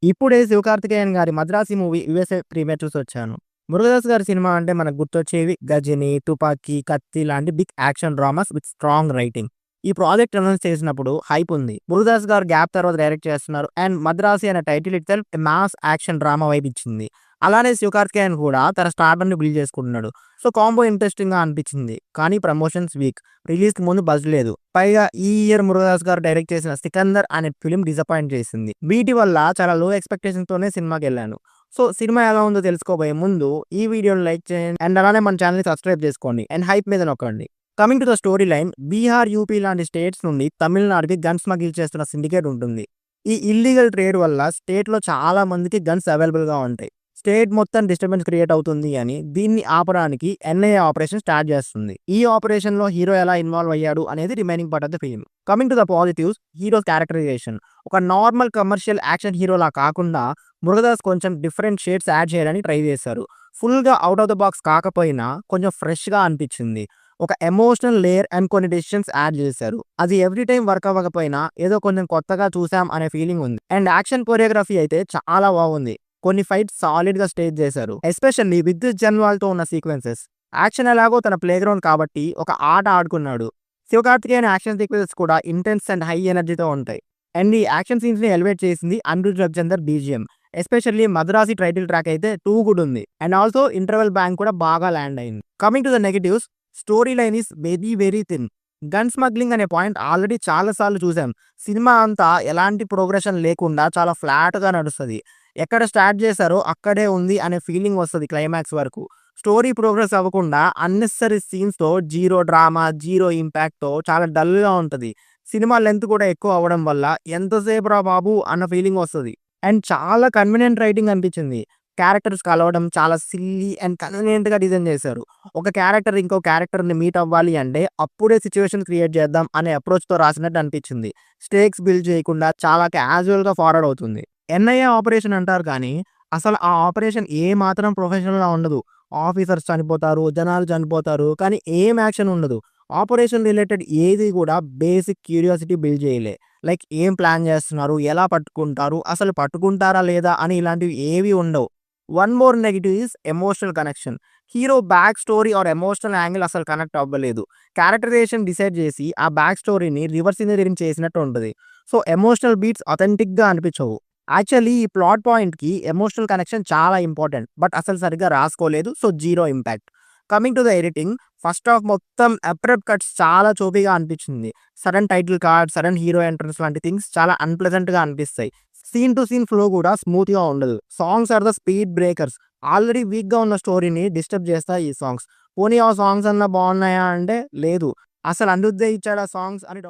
ఇప్పుడే 'Sivakarthikeyan' garu 'Madharaasi' movie USA premiere చూసొచ్చాను. మురుగదాస్ గారి సినిమా అంటే మనకు గుర్తొచ్చేవి 'గజిని', 'తుపాకీ', 'కత్తి' లాంటి big action dramas with strong writing. ఈ ప్రాజెక్ట్ అనౌన్స్ చేసినప్పుడు హైప్ ఉంది. మురుగదాస్ గారు గ్యాప్ తర్వాత డైరెక్ట్ చేస్తున్నారు. అండ్ 'మద్రాసి' అనే title itself a mass action drama vibe ఇచ్చింది. అలానే 'శివకార్తికేయన్' కూడా తన స్టార్డమ్‌ని బిల్డ్ చేసుకుంటున్నాడు. సో, కాంబో ఇంట్రెస్టింగ్‌గా అనిపించింది. కానీ ప్రమోషన్స్ వీక్. రిలీజ్‌కి ముందు బజ్ లేదు. పైగా ఈ ఇయర్ మురుగదాస్ గారు డైరెక్ట్ చేసిన 'సికందర్' అనే ఫిల్మ్ డిసప్పాయింట్ చేసింది. వీటి వల్ల చాలా లో ఎక్స్‌పెక్టేషన్‌తోనే సినిమాకెళ్ళాను. సో, సినిమా ఎలా ఉందో తెలుసుకోబోయే ముందు ఈ వీడియోని లైక్ చేయండి. అండ్ అలానే మన ఛానెల్‌ని సబ్స్క్రైబ్ చేసుకోండి. అండ్ హైప్ మీద నొక్కండి. Coming to the story line, Bihar, UP లాంటి స్టేట్స్ నుండి తమిళనాడుకి గన్ స్మగిల్ చేస్తున్న సిండికేట్ ఉంటుంది. ఈ ఇల్లీగల్ ట్రేడ్ వల్ల స్టేట్‌లో చాలా మందికి గన్స్ అవైలబుల్‌గా ఉంటాయి. స్టేట్ మొత్తం డిస్టర్బెన్స్ క్రియేట్ అవుతుంది అని దీన్ని ఆపడానికి ఎన్ఐఏ ఆపరేషన్ స్టార్ట్ చేస్తుంది. ఈ ఆపరేషన్‌లో హీరో ఎలా ఇన్వాల్వ్ అయ్యాడు అనేది remaining part of the film. Coming to the positives, hero characterization. ఒక నార్మల్ కమర్షియల్ యాక్షన్ హీరోలా కాకుండా మురుగదాస్ కొంచెం డిఫరెంట్ షేడ్స్ యాడ్ చేయడానికి ట్రై చేశారు. ఫుల్‌గా ఔట్ ఆఫ్ ద బాక్స్ కాకపోయినా కొంచెం ఫ్రెష్‌గా అనిపించింది. ఒక ఎమోషనల్ లేయర్ అండ్ కొన్ని డెసిషన్స్ యాడ్ చేశారు. అది ఎవ్రీ టైమ్ వర్క్ అవ్వకపోయినా ఏదో కొంచెం కొత్తగా చూసాం అనే ఫీలింగ్ ఉంది. అండ్ యాక్షన్ కొరియోగ్రఫీ అయితే చాలా బాగుంది. కొన్ని ఫైట్స్ సాలిడ్‌గా స్టేజ్ చేశారు. ఎస్పెషల్లీ విద్యుత్ జన్వాల్‌తో ఉన్న సీక్వెన్సెస్. యాక్షన్ ఎలాగో తన ప్లేగ్రౌండ్ కాబట్టి ఒక ఆట ఆడుకున్నాడు. 'శివకార్తికేయన్' యాక్షన్ సీక్వెన్సెస్ కూడా ఇంటెన్స్ అండ్ హై ఎనర్జీతో ఉంటాయి. అండ్ ఈ యాక్షన్ సీన్స్‌ని ఎలివేట్ చేసింది Anirudh Ravichander BGM. Especially 'Madrasi' title track అయితే టూ గుడ్ ఉంది. అండ్ ఆల్సో ఇంటర్వెల్ బ్యాంగ్ కూడా బాగా ల్యాండ్ అయింది. Coming to the negatives, story line is very very thin. Gun smuggling అనే పాయింట్ ఆల్రెడీ చాలా సార్లు చూసాం. సినిమా అంతా ఎలాంటి ప్రోగ్రెషన్ లేకుండా చాలా ఫ్లాట్‌గా నడుస్తది. ఎక్కడ స్టార్ట్ చేశారో అక్కడే ఉంది అనే ఫీలింగ్ వస్తది క్లైమాక్స్ వరకు. స్టోరీ ప్రోగ్రెస్ అవ్వకుండా అన్నెసెసరీ సీన్స్‌తో జీరో డ్రామా, జీరో ఇంపాక్ట్‌తో చాలా డల్‌గా ఉంటది. సినిమా లెంత్ కూడా ఎక్కువ అవ్వడం వల్ల ఎంతసేపురా బాబు అన్న ఫీలింగ్ వస్తది. అండ్ చాలా కన్వీనియంట్ రైటింగ్ అనిపించింది. క్యారెక్టర్స్ కలవడం చాలా సిల్లీ అండ్ కన్వీనియంట్‌గా డిజైన్ చేశారు. ఒక క్యారెక్టర్ ఇంకో క్యారెక్టర్‌ని మీట్ అవ్వాలి అంటే అప్పుడే సిట్యుయేషన్ క్రియేట్ చేద్దాం అనే అప్రోచ్‌తో రాసినట్టు అనిపించింది. స్టేక్స్ బిల్డ్ చేయకుండా చాలా క్యాజువల్‌గా ఫార్వర్డ్ అవుతుంది. ఎన్ఐఏ ఆపరేషన్ అంటారు కానీ, అసలు ఆ ఆపరేషన్ ఏ మాత్రం ప్రొఫెషనల్‌గా ఉండదు. ఆఫీసర్స్ చనిపోతారు, జనాలు చనిపోతారు. కానీ ఏం యాక్షన్ ఉండదు. ఆపరేషన్ రిలేటెడ్ ఏది కూడా బేసిక్ క్యూరియాసిటీ బిల్డ్ చేయలే. లైక్ ఏం ప్లాన్ చేస్తున్నారు? ఎలా పట్టుకుంటారు? అసలు పట్టుకుంటారా లేదా? అని ఇలాంటివి ఏవి ఉండవు. One more negative is emotional connection. Hero back story or emotional angle అసలు కనెక్ట్ అవ్వలేదు. క్యారెక్టరైజేషన్ డిసైడ్ చేసి ఆ బ్యాక్ స్టోరీని రివర్స్ ఇంజినీరింగ్ చేసినట్టు ఉంటది. సో, ఎమోషనల్ బీట్స్ అథెంటిక్‌గా అనిపించవు. యాక్చువల్లీ ఈ ప్లాట్ పాయింట్‌కి ఎమోషనల్ కనెక్షన్ చాలా ఇంపార్టెంట్. బట్ అసలు సరిగ్గా రాసుకోలేదు. So, zero impact. Coming to the editing, first half మొత్తం అబ్రప్ట్ కట్స్ చాలా చోపీగా అనిపించింది. Sudden title card, sudden hero entrance లాంటి థింగ్స్ చాలా అన్‌ప్లెజెంట్‌గా అనిపిస్తాయి. సీన్ టు సీన్ ఫ్లో కూడా స్మూత్‌గా ఉండదు. Songs are the speed breakers. Already వీక్‌గా ఉన్న స్టోరీని డిస్టర్బ్ చేస్తాయి ఈ సాంగ్స్. పోనీ ఆ సాంగ్స్ అన్నా బాగున్నాయా అంటే లేదు. అసలు అనిరుద్దే ఇచ్చాడా సాంగ్స్ అని డౌట్.